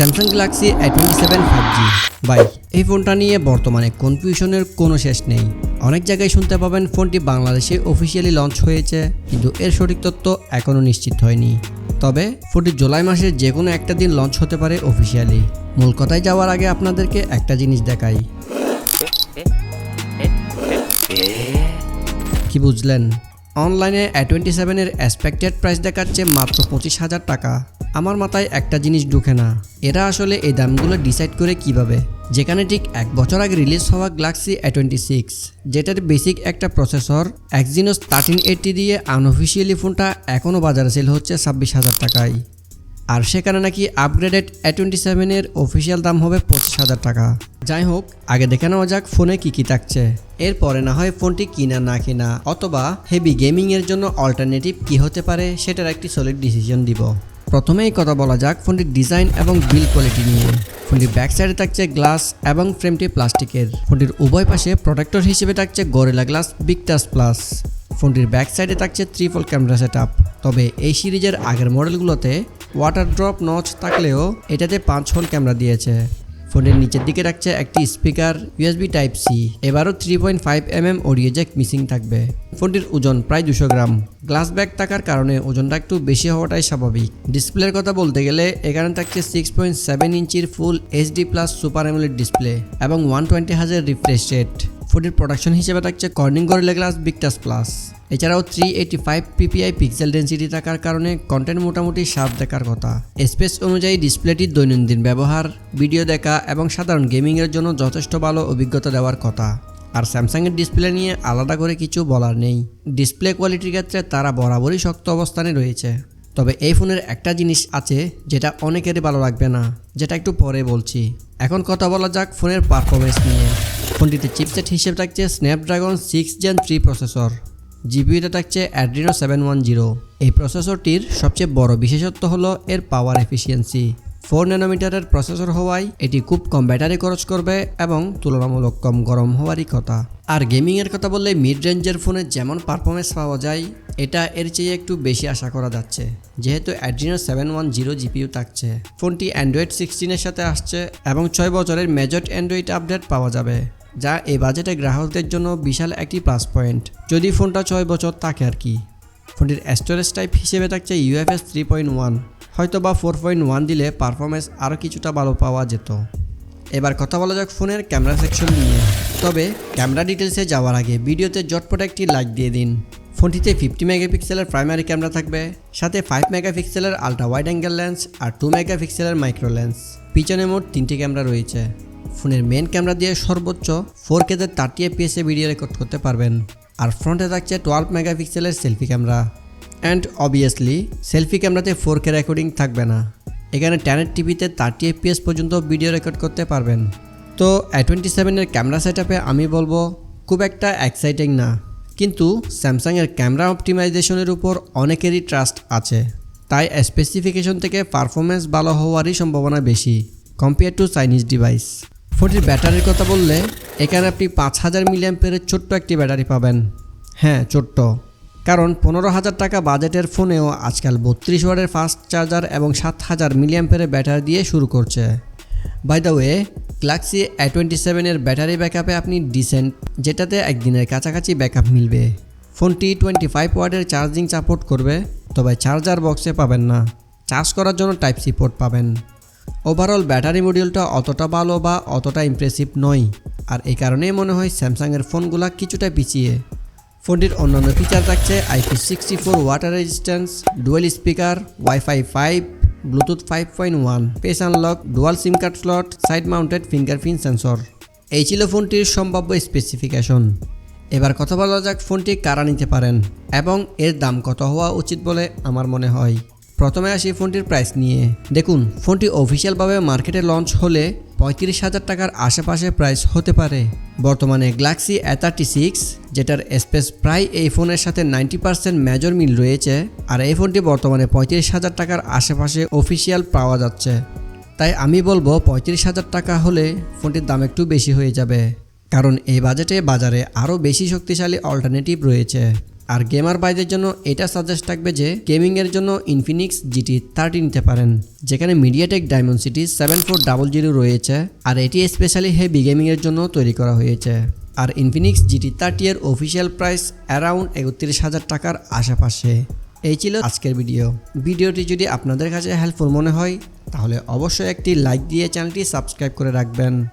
Samsung Galaxy A27 5G। ভাই, এই ফোনটা নিয়ে বর্তমানে কনফিউশনের কোনো শেষ নেই। অনেক জায়গায় শুনতে পাবেন ফোনটি বাংলাদেশে অফিসিয়ালি লঞ্চ হয়েছে, কিন্তু এর সঠিক তথ্য এখনও নিশ্চিত হয়নি। তবে ফোনটি জুলাই মাসের যে কোনো একটা দিন লঞ্চ হতে পারে অফিসিয়ালি। মূল কথায় যাওয়ার আগে আপনাদেরকে একটা জিনিস দেখাই। কি বুঝলেন? অনলাইনে A27 এর এক্সপেক্টেড প্রাইস দেখাচ্ছে মাত্র 25,000 টাকা। আমার মাথায় একটা জিনিস ঢুকে না, এরা আসলে এই দামগুলো ডিসাইড করে কিভাবে, যেখানে ঠিক 1 বছর আগে রিলিজ হওয়া গ্যালাক্সি A26 যেটার বেসিক একটা প্রসেসর Exynos 1380 দিয়ে আনঅফিসিয়ালি ফোনটা এখনও বাজারে সেল হচ্ছে 26,000 টাকায়। আর সেখানে নাকি আপগ্রেডেড A27 এর অফিসিয়াল দাম হবে 25,000 টাকা। যাই হোক, আগে দেখে নেওয়া যাক ফোনে কি থাকছে, এরপরে না হয় ফোনটি কিনা না কিনা অথবা হেভি গেমিং এর জন্য অল্টারনেটিভ কি হতে পারে সেটার একটি সলিড ডিসিশন দিব। প্রথমেই কথা বলা যাক ফোনটির ডিজাইন এবং বিল্ড কোয়ালিটি নিয়ে। ফোনটির ব্যাক সাইডে থাকছে গ্লাস এবং ফ্রেমটি প্লাস্টিকের। ফোনটির উভয় পাশে প্রোটেক্টর হিসেবে থাকছে গরিলা গ্লাস ভিক্টাস প্লাস। ফোনটির ব্যাক সাইডে থাকছে ট্রিপল ক্যামেরা সেটআপ। তবে এই সিরিজের আগের মডেলগুলোতে ওয়াটার ড্রপ নচ থাকলেও এটাতে 5 হোল ক্যামেরা দিয়েছে। ফোনের নিচের দিকে রাখছে একটি স্পিকার USB Type-C। এবারও 3.5mm অডিও জ্যাক মিসিং থাকবে। ফোনটির ওজন প্রায় 200 গ্রাম। গ্লাস ব্যাক থাকার কারণে ওজনটা একটু বেশি হওয়াটাই স্বাভাবিক। ডিসপ্লের কথা বলতে গেলে এখানে থাকছে 6.7 ইঞ্চির ফুল HD+ সুপার অ্যামোলেড ডিসপ্লে এবং 120 Hz রিফ্রেশ রেট। ফোনটির প্রোডাকশন হিসেবে থাকছে Corning gorilla glass Victus plus. এছাড়াও 385 ppi পিক্সেল ডেন্সিটি থাকার কারণে কন্টেন্ট মোটামুটি শার্প দেখার কথা। স্পেস অনুযায়ী ডিসপ্লেটির দৈনন্দিন ব্যবহার, ভিডিও দেখা এবং সাধারণ গেমিংয়ের জন্য যথেষ্ট ভালো অভিজ্ঞতা দেওয়ার কথা। আর স্যামসাংয়ের ডিসপ্লে নিয়ে আলাদা করে কিছু বলার নেই। ডিসপ্লে কোয়ালিটির ক্ষেত্রে তারা বরাবরই শক্ত অবস্থানে রয়েছে। তবে এই ফোনের একটা জিনিস আছে যেটা অনেকেরই ভালো লাগবে না, যেটা একটু পরে বলছি। এখন কথা বলা যাক ফোনের পারফরমেন্স নিয়ে। ফোনটিতে চিপসেট হিসেবে থাকছে স্ন্যাপড্রাগন 6 Gen 3 প্রসেসর। জিপিইউতে থাকছে Adreno 710। এই প্রসেসরটির সবচেয়ে বড় বিশেষত্ব হলো এর পাওয়ার এফিসিয়েন্সি। 4 ন্যানোমিটারের প্রসেসর হওয়ায় এটি খুব কম ব্যাটারি খরচ করবে এবং তুলনামূলক কম গরম হওয়ারই কথা। আর গেমিংয়ের কথা বললে মিড রেঞ্জের ফোনে যেমন পারফরমেন্স পাওয়া যায়, এটা এর চেয়ে একটু বেশি আশা করা যাচ্ছে, যেহেতু Adreno 710 জিপিইউ থাকছে। ফোনটি অ্যান্ড্রয়েড 16 এর সাথে আসছে এবং 6 বছরের মেজর অ্যান্ড্রয়েড আপডেট পাওয়া যাবে, যা এই বাজেটে গ্রাহকদের জন্য বিশাল একটি প্লাস পয়েন্ট, যদি ফোনটা 6 বছর থাকে আর কি। ফোনটির স্টোরেজ টাইপ হিসেবে থাকছে UFS 3.1। হয়তো বা 4.1 দিলে পারফরমেন্স আরও কিছুটা ভালো পাওয়া যেত। এবার কথা বলা যাক ফোনের ক্যামেরা সেকশন নিয়ে। তবে ক্যামেরা ডিটেলসে যাওয়ার আগে ভিডিওতে জটপট একটি লাইক দিয়ে দিন। ফোনটিতে 50 মেগাপিক্সেলের প্রাইমারি ক্যামেরা থাকবে, সাথে 5 মেগাপিক্সেলের আলট্রা ওয়াইড অ্যাঙ্গেল লেন্স আর 2 মেগাপিক্সেলের মাইক্রো লেন্স। পিছনে মোট 3টি ক্যামেরা রয়েছে। ফোনের মেন ক্যামেরা দিয়ে সর্বোচ্চ 4K 30 fps ভিডিও রেকর্ড করতে পারবেন। আর ফ্রন্টে থাকছে 12 মেগাপিক্সেলের selfie camera. And obviously selfie ক্যামেরাতে 4K রেকর্ডিং থাকবে না। এখানে 10 টিভিতে 30 fps পর্যন্ত ভিডিও রেকর্ড করতে পারবেন। তো A27 এর ক্যামেরা সেটআপে আমি বলবো খুব একটা এক্সাইটিং না, কিন্তু স্যামসাংয়ের ক্যামেরা অপটিমাইজেশনের উপর অনেকেরই ট্রাস্ট আছে, তাই স্পেসিফিকেশন থেকে পারফরমেন্স ভালো হওয়ারই সম্ভাবনা বেশি কম্পেয়ার টু চাইনিজ ডিভাইস। ফোনটির ব্যাটারির কথা বললে এখানে আপনি 5000 mAh ছোট্ট একটি ব্যাটারি পাবেন। হ্যাঁ, ছোট্ট, কারণ 15,000 টাকা বাজেটের ফোনেও আজকাল 32 ওয়াটের ফাস্ট চার্জার এবং 7000 mAh ব্যাটারি দিয়ে শুরু করছে। By the way, Galaxy A27 এর ব্যাটারি ব্যাকআপে আপনি ডিসেন্ট, যেটাতে একদিনের কাছাকাছি ব্যাকআপ মিলবে। ফোনটি 25 ওয়াটের চার্জিং সাপোর্ট করবে, তবে চার্জার বক্সে পাবেন না। চার্জ করার জন্য Type-C পোর্ট পাবেন। ওভারঅল ব্যাটারি মডিউলটা অতটা ভালো বা অতটা ইমপ্রেসিভ নয়, আর এই কারণেই মনে হয় স্যামসাংয়ের ফোনগুলো কিছুটা পিছিয়ে। ফোনটির অন্যান্য ফিচার থাকছে IP64 water resistance, dual speaker, Wi-Fi 5, Bluetooth 5.1, pace unlock, dual SIM card slot, side mounted fingerprint sensor. এই ছিল ফোনটির সম্ভাব্য স্পেসিফিকেশন। এবার কথা বলা যাক ফোনটি কারা নিতে পারেন এবং এর দাম কত হওয়া উচিত বলে আমার মনে হয়। প্রথমে আসি ফোনটির প্রাইস নিয়ে। দেখুন, ফোনটি অফিসিয়ালভাবে মার্কেটে লঞ্চ হলে 35,000 টাকার আশেপাশে প্রাইস হতে পারে। বর্তমানে গ্যালাক্সি A36, যেটার স্পেস প্রায় এই ফোনের সাথে 90% মেজর মিল রয়েছে, আর এই ফোনটি বর্তমানে 35,000 টাকার আশেপাশে অফিসিয়াল পাওয়া যাচ্ছে। তাই আমি বলবো 35,000 টাকা হলে ফোনটির দাম একটু বেশি হয়ে যাবে, কারণ এই বাজেটে বাজারে আরও বেশি শক্তিশালী অল্টারনেটিভ রয়েছে। আর গেমার বাইদের জন্য এটা সাজেস্ট থাকবে যে গেমিংয়ের জন্য ইনফিনিক্স GT30 নিতে পারেন, যেখানে মিডিয়াটেক ডায়মন্ডসিটি 7400 রয়েছে আর এটি স্পেশালি হেভি গেমিংয়ের জন্য তৈরি করা হয়েছে। আর ইনফিনিক্স GT30 এর অফিসিয়াল প্রাইস অ্যারাউন্ড ৩১,০০০ টাকার আশেপাশে। এই ছিল আজকের ভিডিওটি যদি আপনাদের কাছে হেল্পফুল মনে হয় তাহলে অবশ্যই একটি লাইক দিয়ে চ্যানেলটি সাবস্ক্রাইব করে রাখবেন।